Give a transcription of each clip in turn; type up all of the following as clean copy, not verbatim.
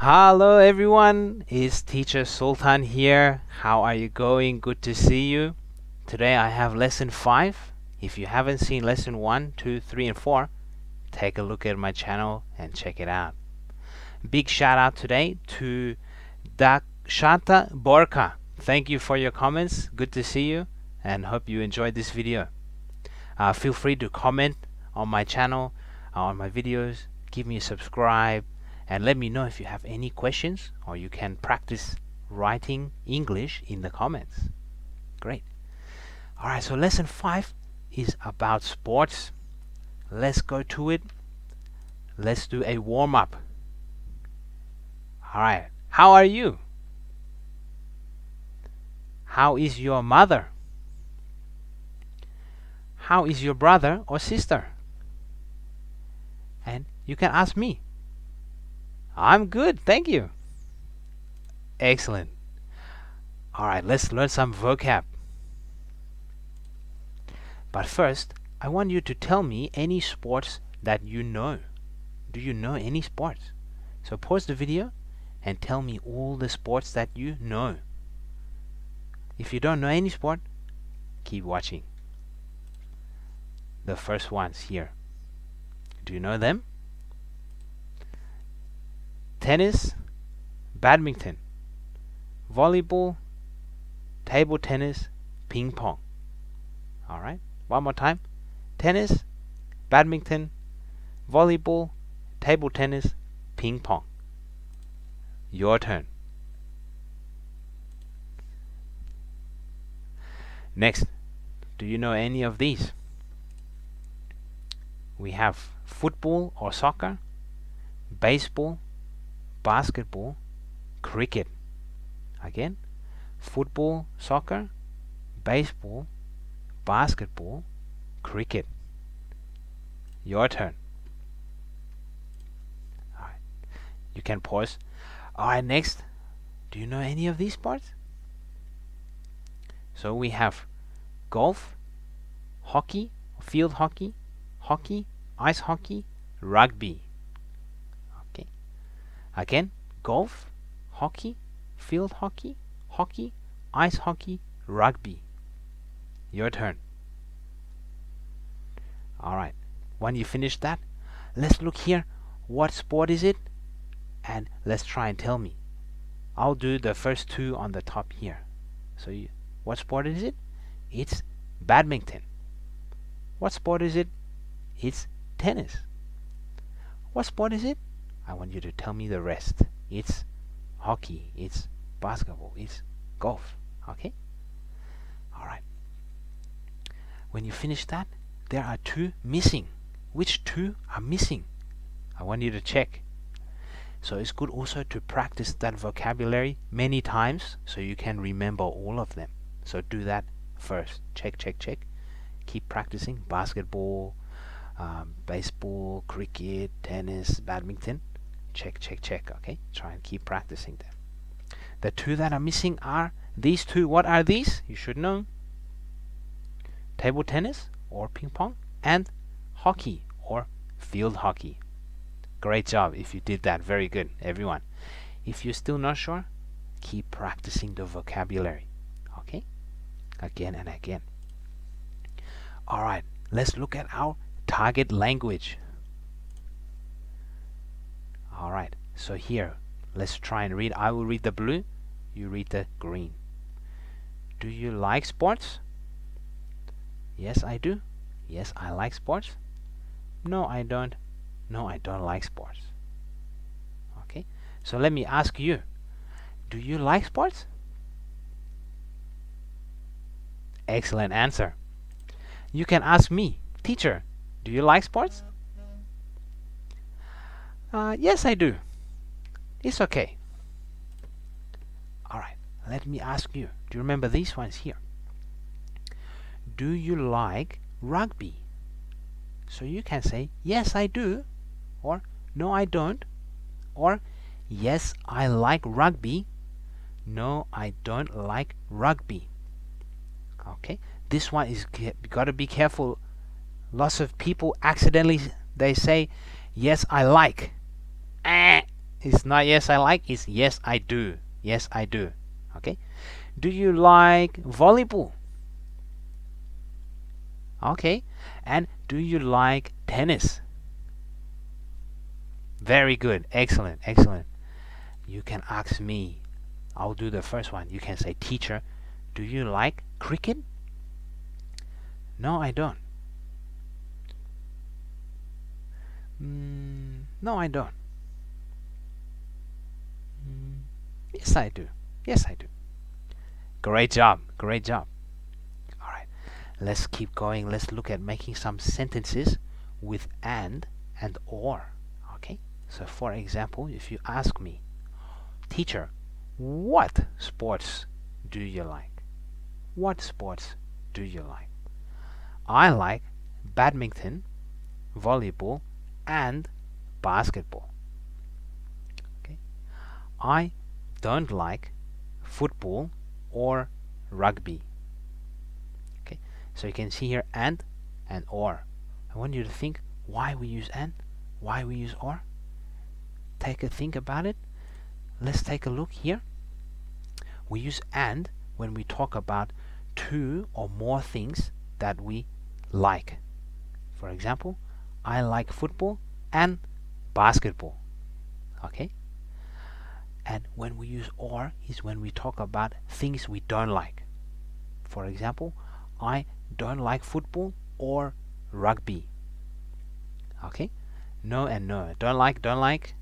Hello everyone, it's teacher Sultan here. How are you going? Good to see you. Today I have lesson 5. If you haven't seen lesson 1, 2, 3 and 4, take a look at my channel and check it out. Big shout out today to Dakshata Borka. Thank you for your comments. Good to see you and hope you enjoyed this video. Feel free to comment on my channel, on my videos. Give me a subscribe and let me know if you have any questions, or you can practice writing English in the comments. Great. Alright, so lesson 5 is about sports. Let's go to it. Let's do a warm-up. Alright, how are you? How is your mother? How is your brother or sister? And you can ask me. I'm good, thank you. Excellent. Alright, let's learn some vocab. But first, I want you to tell me any sports that you know. Do you know any sports? So pause the video and tell me all the sports that you know. If you don't know any sport, keep watching. The first ones here. Do you know them? Tennis, badminton, volleyball, table tennis, ping pong. Alright, one more time. Tennis, badminton, volleyball, table tennis, ping pong. Your turn. Next, do you know any of these? We have football or soccer, baseball, basketball, cricket. Again, football, soccer, baseball, basketball, cricket. Your turn. Alright, you can pause. Alright, next, do you know any of these sports? So we have golf, hockey, field hockey, hockey, ice hockey, rugby. Okay. Again, golf, hockey, field hockey, hockey, ice hockey, rugby. Your turn. Alright, when you finish that, let's look here. What sport is it? And let's try and tell me. I'll do the first two on the top here. So what sport is it? It's badminton. What sport is it? It's tennis. What sport is it? I want you to tell me the rest. It's hockey, it's basketball, it's golf. Okay? Alright. When you finish that, there are two missing. Which two are missing? I want you to check. So it's good also to practice that vocabulary many times so you can remember all of them. So do that first. Check, check, check. Keep practicing. Basketball, baseball, cricket, tennis, badminton. Check, check, check. Okay? Try and keep practicing them. The two that are missing are these two. What are these? You should know. Table tennis or ping pong and hockey or field hockey. Great job if you did that. Very good, everyone. If you're still not sure, keep practicing the vocabulary. Okay? Again and again. Alright, let's look at our target language. Alright, so here, let's try and read. I will read the blue, you read the green. Do you like sports? Yes, I do. Yes, I like sports. No, I don't. No, I don't like sports. Okay, so let me ask you, do you like sports? Excellent answer. You can ask me, teacher, do you like sports? Yes, I do. It's okay. Alright, let me ask you, do you remember these ones here? Do you like rugby? So you can say, yes, I do, or no, I don't, or yes, I like rugby, no, I don't like rugby. Okay, this one is gotta be careful. Lots of people accidentally they say, yes, I like. It's not yes I like, it's yes I do. Yes I do. Okay. Do you like volleyball? Okay. And do you like tennis? Very good. Excellent. Excellent. You can ask me. I'll do the first one. You can say, teacher, do you like cricket? No, I don't. No, I don't. Yes, I do. Yes, I do. Great job. Great job. All right. Let's keep going. Let's look at making some sentences with and or. Okay. So, for example, if you ask me, teacher, what sports do you like? What sports do you like? I like badminton, volleyball, and basketball. Okay. I don't like football or rugby. Okay. So you can see here and or. I want you to think why we use and, why we use or. Take a think about it. Let's take a look here. We use and when we talk about two or more things that we like. For example, I like football and basketball. Okay? And when we use or is when we talk about things we don't like. For example, I don't like football or rugby. Okay? No and no. Don't like,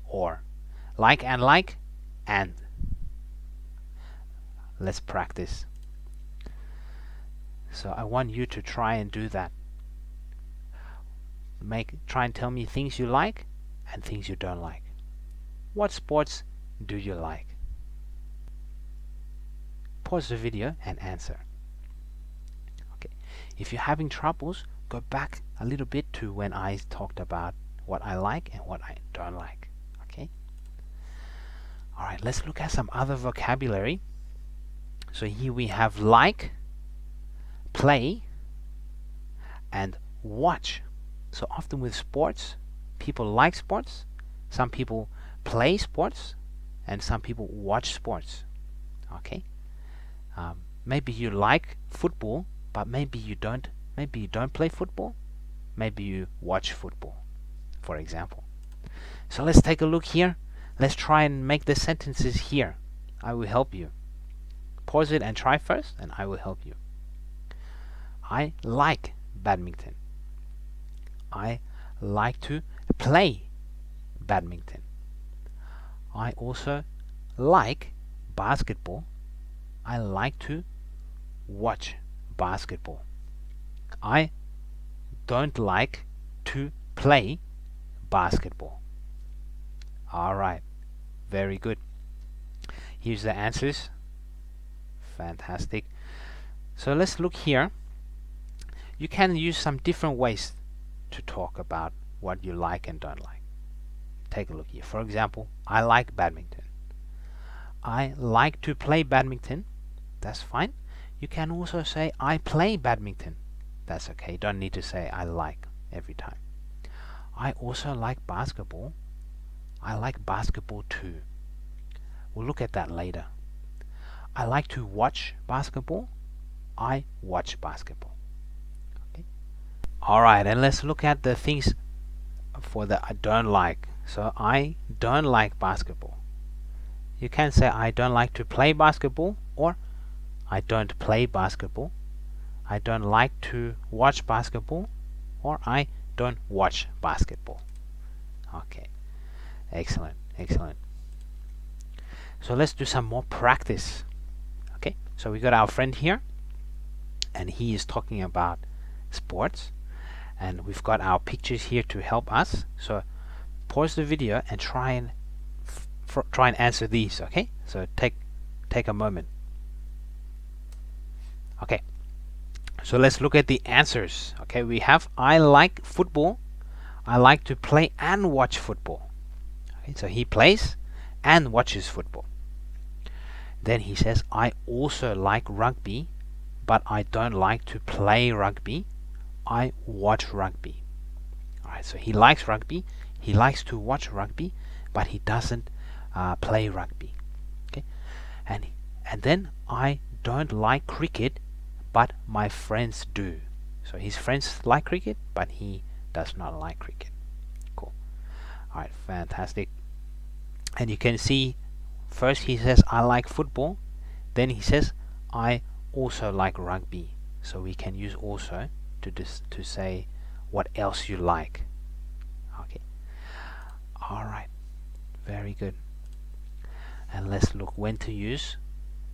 or. Like, and. Let's practice. So I want you to try and do that. Try and tell me things you like and things you don't like. What sports do you like? Pause the video and answer. Okay. If you're having troubles, go back a little bit to when I talked about what I like and what I don't like. Okay? Alright, let's look at some other vocabulary. So here we have like, play, and watch. So often with sports, people like sports, some people play sports, and some people watch sports. Okay? Maybe you like football, but maybe you don't play football. Maybe you watch football, for example. So let's take a look here. Let's try and make the sentences here. I will help you. Pause it and try first, and I will help you. I like badminton. I like to play badminton. I also like basketball. I like to watch basketball. I don't like to play basketball. Alright, very good. Here's the answers. Fantastic. So let's look here. You can use some different ways to talk about what you like and don't like. Take a look here. For example, I like badminton. I like to play badminton. That's fine. You can also say I play badminton. That's okay. You don't need to say I like every time. I also like basketball. I like basketball too. We'll look at that later. I like to watch basketball. I watch basketball. Okay. Alright, and let's look at the things for the I don't like. So I don't like basketball. You can say I don't like to play basketball, or I don't play basketball. I don't like to watch basketball, or I don't watch basketball. Okay. Excellent, excellent. So let's do some more practice. Okay, so we got our friend here, and he is talking about sports, and we've got our pictures here to help us. So pause the video and try and answer these. Okay, so take a moment. Okay, so let's look at the answers. Okay, we have I like football. I like to play and watch football. Okay, so he plays and watches football. Then he says, I also like rugby, but I don't like to play rugby. I watch rugby. Alright, so he likes rugby, he likes to watch rugby, but he doesn't play rugby. Okay, and then I don't like cricket, but my friends do. So his friends like cricket, but he does not like cricket. Cool. All right, fantastic. And you can see first he says I like football, then he says I also like rugby. So we can use also to say what else you like. Okay. All right. Very good. And let's look when to use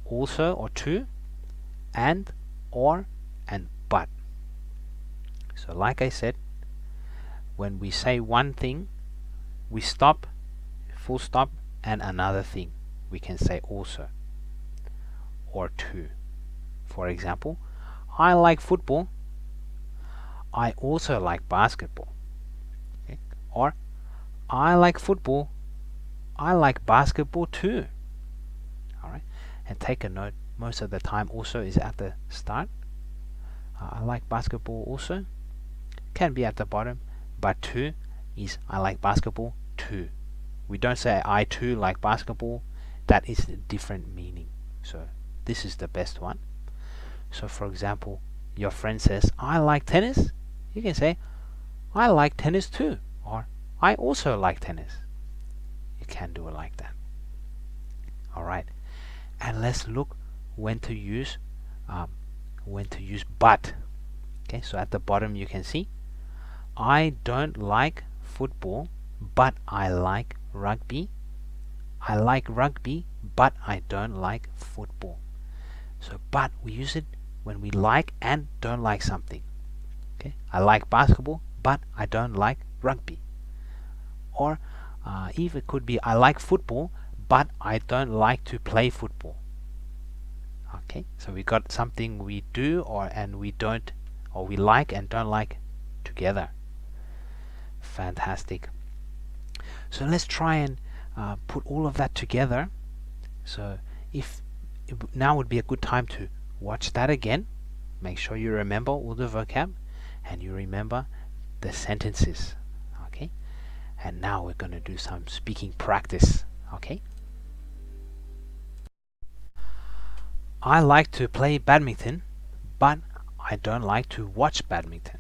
also or to, and, or, and but. So like I said, when we say one thing, we stop, full stop, and another thing. We can say also or to. For example, I like football. I also like basketball. Okay? Or I like football. I like basketball too. Alright, and take a note, most of the time also is at the start. I like basketball also, can be at the bottom, but too is I like basketball too. We don't say I too like basketball, that is a different meaning. So this is the best one. So for example, your friend says I like tennis, you can say I like tennis too, or I also like tennis. You can do it like that. Alright, and let's look when to use but. Okay, so at the bottom you can see I don't like football, but I like rugby. I like rugby, but I don't like football. So but we use it when we like and don't like something. Okay, I like basketball, but I don't like rugby. Or even could be I like football, but I don't like to play football. Okay, so we got something we do and we don't, or we like and don't like together. Fantastic. So let's try and put all of that together. So if now would be a good time to watch that again. Make sure you remember all the vocab and you remember the sentences. Okay, and now we're going to do some speaking practice. Okay, I like to play badminton, but I don't like to watch badminton.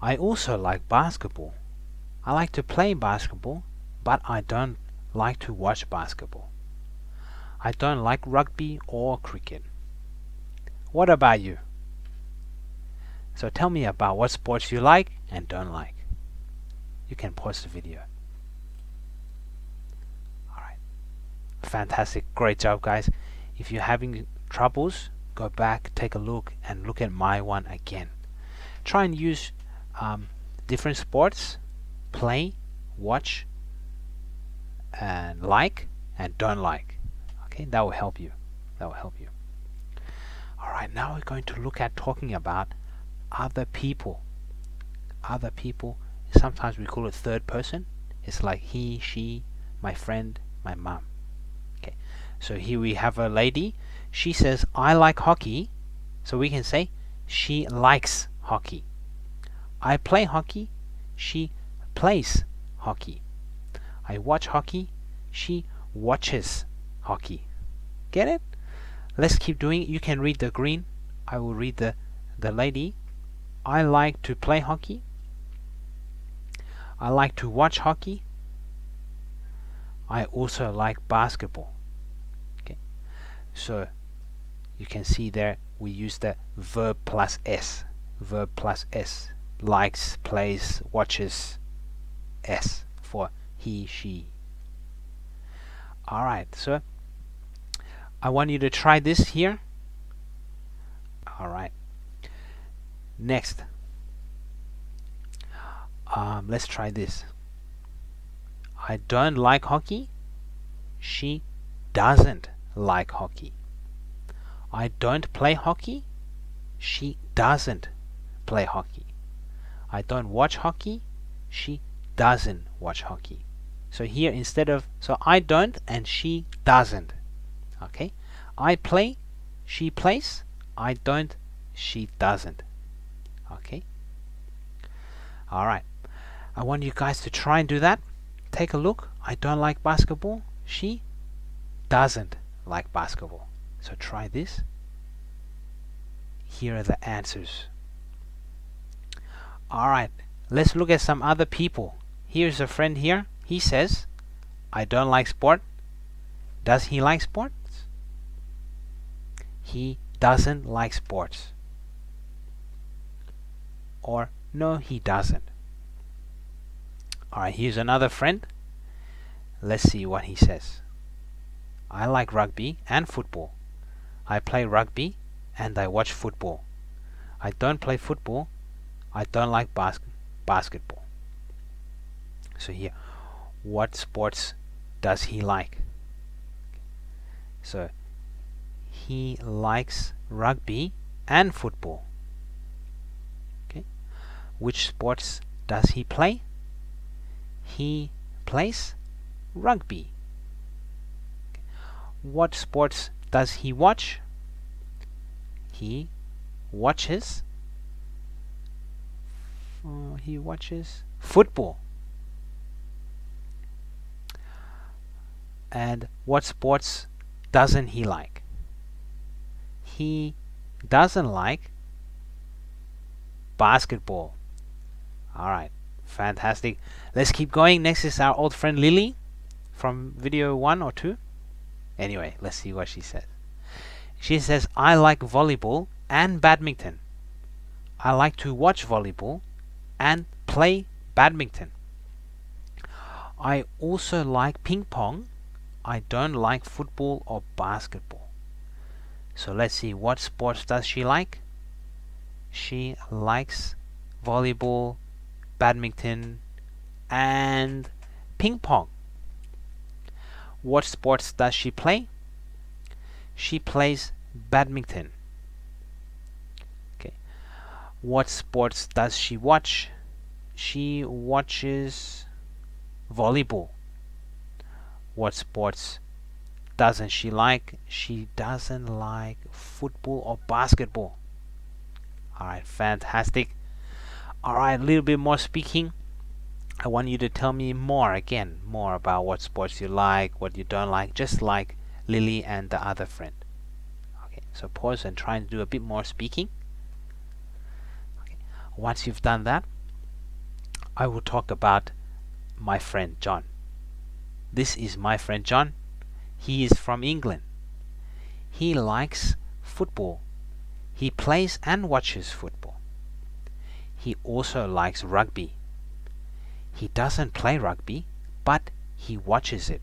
I also like basketball. I like to play basketball, but I don't like to watch basketball. I don't like rugby or cricket. What about you? So tell me about what sports you like and don't like. You can pause the video. Alright. Fantastic. Great job, guys. If you're having troubles, go back, take a look, and look at my one again. Try and use different sports, play, watch, and like, and don't like. Okay, that will help you. That will help you. Alright, now we're going to look at talking about other people. Other people, sometimes we call it third person. It's like he, she, my friend, my mom. Okay, so here we have a lady. She says, I like hockey. So we can say, she likes hockey. I play hockey. She plays hockey. I watch hockey. She watches hockey. Get it? Let's keep doing it. You can read the green. I will read the lady. I like to play hockey. I like to watch hockey. I also like basketball. Okay, so you can see there we use the verb plus s. Verb plus s. Likes, plays, watches, s for he, she. Alright, so I want you to try this here. Alright. Next. Let's try this. I don't like hockey. She doesn't like hockey. I don't play hockey. She doesn't play hockey. I don't watch hockey. She doesn't watch hockey. So here instead of, so I don't and she doesn't. Okay, I play, she plays. I don't, she doesn't. Okay, alright, I want you guys to try and do that. Take a look. I don't like basketball. She doesn't like basketball. So try this. Here are the answers. Alright, let's look at some other people. Here's a friend here. He says, I don't like sport. Does he like sports? He doesn't like sports. Or no, he doesn't. Alright, here's another friend. Let's see what he says. I like rugby and football. I play rugby and I watch football. I don't play football. I don't like basketball. So here, what sports does he like? So he likes rugby and football. Okay. Which sports does he play? He plays rugby. Okay. What sports does he watch? He watches football. And what sports doesn't he like? He doesn't like basketball. Alright, fantastic. Let's keep going. Next is our old friend Lily from video 1 or 2. Anyway, let's see what she says. She says, I like volleyball and badminton. I like to watch volleyball and play badminton. I also like ping pong. I don't like football or basketball. So let's see, what sports does she like? She likes volleyball, badminton, and ping pong. What sports does she play? She plays badminton. Okay. What sports does she watch? She watches volleyball. What sports doesn't she like? She doesn't like football or basketball. Alright, fantastic. Alright, a little bit more speaking. I want you to tell me more about what sports you like, what you don't like, just like Lily and the other friend. Okay, so pause and try and do a bit more speaking. Okay. Once you've done that, I will talk about my friend John. This is my friend John. He is from England. He likes football. He plays and watches football. He also likes rugby. He doesn't play rugby, but he watches it.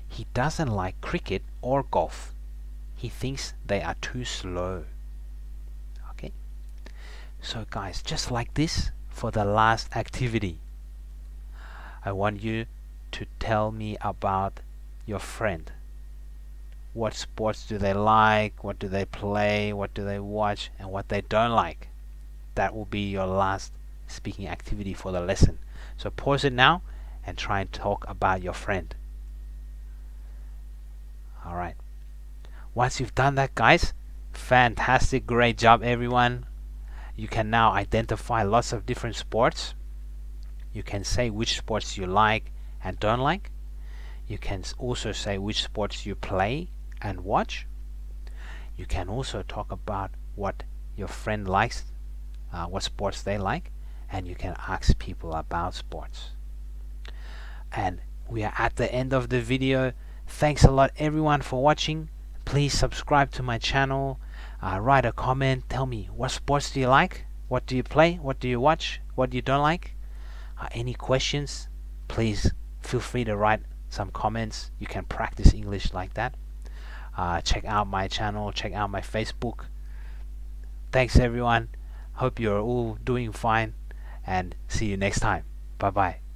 He doesn't like cricket or golf. He thinks they are too slow. Okay? So guys, just like this for the last activity, I want you to tell me about your friend. What sports do they like? What do they play? What do they watch? And what they don't like. That will be your last speaking activity for the lesson. So pause it now and try and talk about your friend. Alright. Once you've done that, guys, fantastic, great job everyone. You can now identify lots of different sports. You can say which sports you like and don't like. You can also say which sports you play and watch. You can also talk about what your friend likes, what sports they like, and you can ask people about sports. And we are at the end of the video. Thanks a lot everyone for watching. Please subscribe to my channel, write a comment, tell me what sports do you like, what do you play, what do you watch, what you don't like. Any questions, please feel free to write some comments. You can practice English like that. Check out my channel, check out my Facebook. Thanks everyone. Hope you're all doing fine and see you next time. Bye bye.